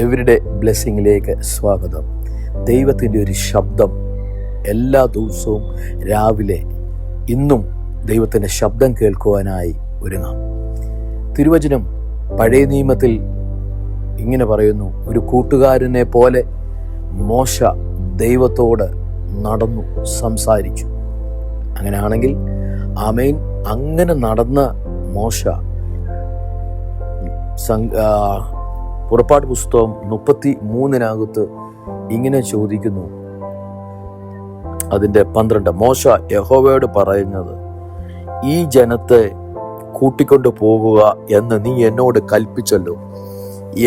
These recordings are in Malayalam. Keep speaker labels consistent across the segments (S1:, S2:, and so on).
S1: എവരിഡേ ബ്ലെസ്സിങ്ങിലേക്ക് സ്വാഗതം. ദൈവത്തിൻ്റെ ഒരു ശബ്ദം എല്ലാ ദിവസവും രാവിലെ ഇന്നും ദൈവത്തിൻ്റെ ശബ്ദം കേൾക്കുവാനായി ഒരുങ്ങാം. തിരുവചനം പഴയ നിയമത്തിൽ ഇങ്ങനെ പറയുന്നു, ഒരു കൂട്ടുകാരനെ പോലെ മോശ ദൈവത്തോട് നടന്നു സംസാരിച്ചു. അങ്ങനെയാണെങ്കിൽ ആമേൻ, അങ്ങനെ നടന്ന മോശ പുറപ്പാട് പുസ്തകം 33 ഇങ്ങനെ ചോദിക്കുന്നു. അതിൻ്റെ 12 മോശ യഹോവയോട് പറയുന്നത്, ഈ ജനത്തെ കൂട്ടിക്കൊണ്ടു പോകുക എന്ന് നീ എന്നോട് കൽപ്പിച്ചല്ലോ,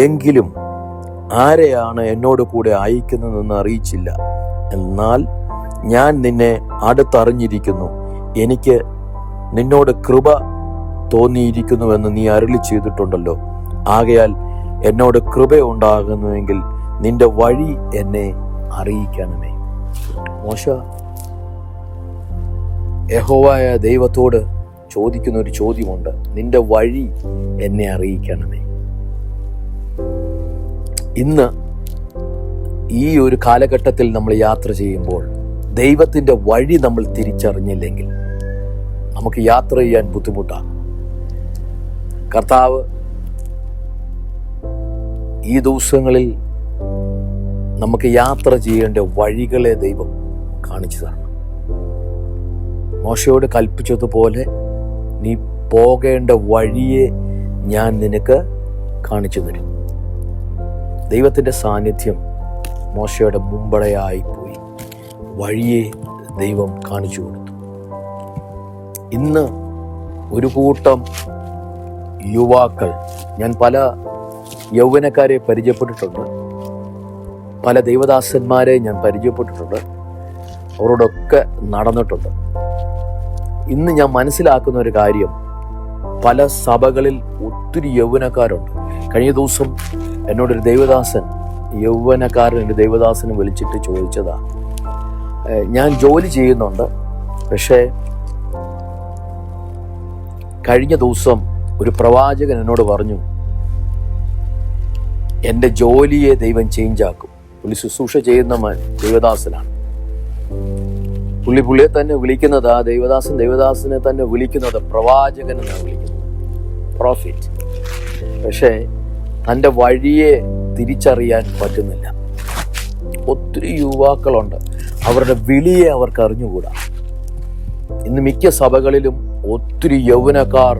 S1: എങ്കിലും ആരെയാണ് എന്നോട് കൂടെ അയക്കുന്നതെന്ന് അറിയിച്ചില്ല. എന്നാൽ ഞാൻ നിന്നെ അടുത്തറിഞ്ഞിരിക്കുന്നു, എനിക്ക് നിന്നോട് കൃപ തോന്നിയിരിക്കുന്നുവെന്ന് നീ അരുളി ചെയ്തിട്ടുണ്ടല്ലോ. ആകയാൽ എന്നോട് കൃപയുണ്ടാകുന്നുവെങ്കിൽ നിന്റെ വഴി എന്നെ അറിയിക്കണമേ. മോശ യഹോവയായ ദൈവത്തോട് ചോദിക്കുന്ന ഒരു ചോദ്യമുണ്ട്, നിന്റെ വഴി എന്നെ അറിയിക്കണമേ. ഇന്ന് ഈ ഒരു കാലഘട്ടത്തിൽ നമ്മൾ യാത്ര ചെയ്യുമ്പോൾ ദൈവത്തിൻ്റെ വഴി നമ്മൾ തിരിച്ചറിഞ്ഞില്ലെങ്കിൽ നമുക്ക് യാത്ര ചെയ്യാൻ ബുദ്ധിമുട്ടാണ്. കർത്താവ് ഈ ദിവസങ്ങളിൽ നമുക്ക് യാത്ര ചെയ്യേണ്ട വഴികളെ ദൈവം കാണിച്ചു തരണം. മോശയോട് കൽപ്പിച്ചതുപോലെ നീ പോകേണ്ട വഴിയെ ഞാൻ നിനക്ക് കാണിച്ചു തരും. ദൈവത്തിൻ്റെ സാന്നിധ്യം മോശയുടെ മുമ്പടയായി പോയി വഴിയെ ദൈവം കാണിച്ചു കൊടുത്തു. ഇന്ന് ഒരു കൂട്ടം യുവാക്കൾ, ഞാൻ പല യൗവനക്കാരെ പരിചയപ്പെട്ടിട്ടുണ്ട്, പല ദൈവദാസന്മാരെ ഞാൻ പരിചയപ്പെട്ടിട്ടുണ്ട്, അവരോടൊക്കെ നടന്നിട്ടുണ്ട്. ഇന്ന് ഞാൻ മനസ്സിലാക്കുന്ന ഒരു കാര്യം, പല സഭകളിൽ ഒത്തിരി യൗവനക്കാരുണ്ട്. കഴിഞ്ഞ ദിവസം എന്നോടൊരു യൗവനക്കാരൻ ദൈവദാസനെ വിളിച്ചിട്ട് ചോദിച്ചതാ, ഞാൻ ജോലി ചെയ്യുന്നുണ്ട്, പക്ഷേ കഴിഞ്ഞ ദിവസം ഒരു പ്രവാചകൻ എന്നോട് പറഞ്ഞു, എൻ്റെ ജോലിയെ ദൈവം ചേഞ്ചാക്കും. പുള്ളി ശുശ്രൂഷ ചെയ്യുന്ന ദൈവദാസനാണ്. പുള്ളിയെ തന്നെ വിളിക്കുന്നത്, ആ ദൈവദാസനെ തന്നെ വിളിക്കുന്നത് പ്രവാചകൻ എന്നാണ് വിളിക്കുന്നത്, പ്രോഫിറ്റ്. പക്ഷേ തൻ്റെ വഴിയെ തിരിച്ചറിയാൻ പറ്റുന്നില്ല. ഒത്തിരി യുവാക്കളുണ്ട്, അവരുടെ വിളിയെ അവർക്ക് അറിഞ്ഞുകൂടാ. ഇന്ന് മിക്ക സഭകളിലും ഒത്തിരി യൗവനക്കാർ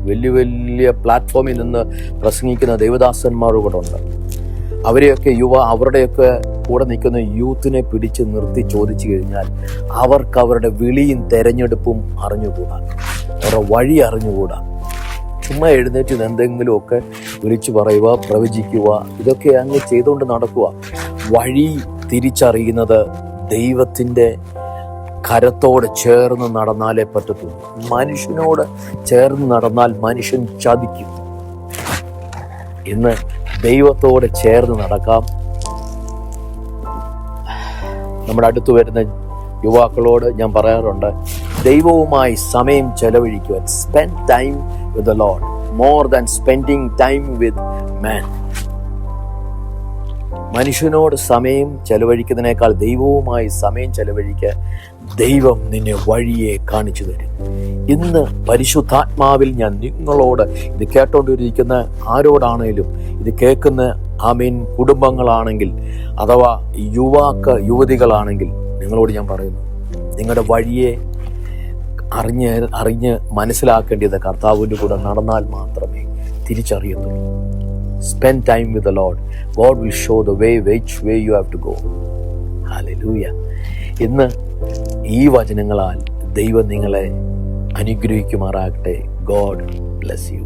S1: വലിയ വലിയ പ്ലാറ്റ്ഫോമിൽ നിന്ന് പ്രസംഗിക്കുന്ന ദൈവദാസന്മാർ കൂടെ ഉണ്ട്. അവരുടെയൊക്കെ കൂടെ നിൽക്കുന്ന യൂത്തിനെ പിടിച്ച് നിർത്തി ചോദിച്ചു കഴിഞ്ഞാൽ അവർക്ക് അവരുടെ വിളിയും തെരഞ്ഞെടുപ്പും അറിഞ്ഞുകൂടാ, അവരുടെ വഴി അറിഞ്ഞുകൂടാ. ചുമ്മാ എഴുന്നേറ്റ് എന്തെങ്കിലുമൊക്കെ വിളിച്ചു പറയുക, പ്രവചിക്കുക, ഇതൊക്കെ അങ്ങ് ചെയ്തുകൊണ്ട് നടക്കുക. വഴി തിരിച്ചറിയുന്നത് ദൈവത്തിൻ്റെ കരത്തോട് ചേർന്ന് നടന്നാലേ പറ്റത്തുള്ളൂ. മനുഷ്യനോട് ചേർന്ന് നടന്നാൽ മനുഷ്യൻ ചതിക്കും. ഇന്ന് ദൈവത്തോട് ചേർന്ന് നടക്കാം. നമ്മുടെ അടുത്ത് വരുന്ന യുവാക്കളോട് ഞാൻ പറയാറുണ്ട്, ദൈവവുമായി സമയം ചെലവഴിക്കുവാൻ, spend time with the lord more than spending time with man. മനുഷ്യനോട് സമയം ചെലവഴിക്കുന്നതിനേക്കാൾ ദൈവവുമായി സമയം ചെലവഴിക്കുക. ദൈവം നിന്നെ വഴിയെ കാണിച്ചു തരും. ഇന്ന് പരിശുദ്ധാത്മാവിൽ ഞാൻ നിങ്ങളോട്, ഇത് കേട്ടോണ്ടിരിക്കുന്ന ആരോടാണേലും, ഇത് കേൾക്കുന്ന കുടുംബങ്ങളാണെങ്കിൽ അഥവാ യുവതികളാണെങ്കിൽ നിങ്ങളോട് ഞാൻ പറയുന്നു, നിങ്ങളുടെ വഴിയെ അറിഞ്ഞ് മനസ്സിലാക്കേണ്ടത് കർത്താവിൻ്റെ കൂടെ നടന്നാൽ മാത്രമേ തിരിച്ചറിയത്തുള്ളൂ. Spend time with the Lord. God will show the way, which way you have to go. Hallelujah. ഇന്ന് ഈ വചനങ്ങളാൽ ദൈവം നിങ്ങളെ അനുഗ്രഹിക്കുമാറാകട്ടെ. God bless you.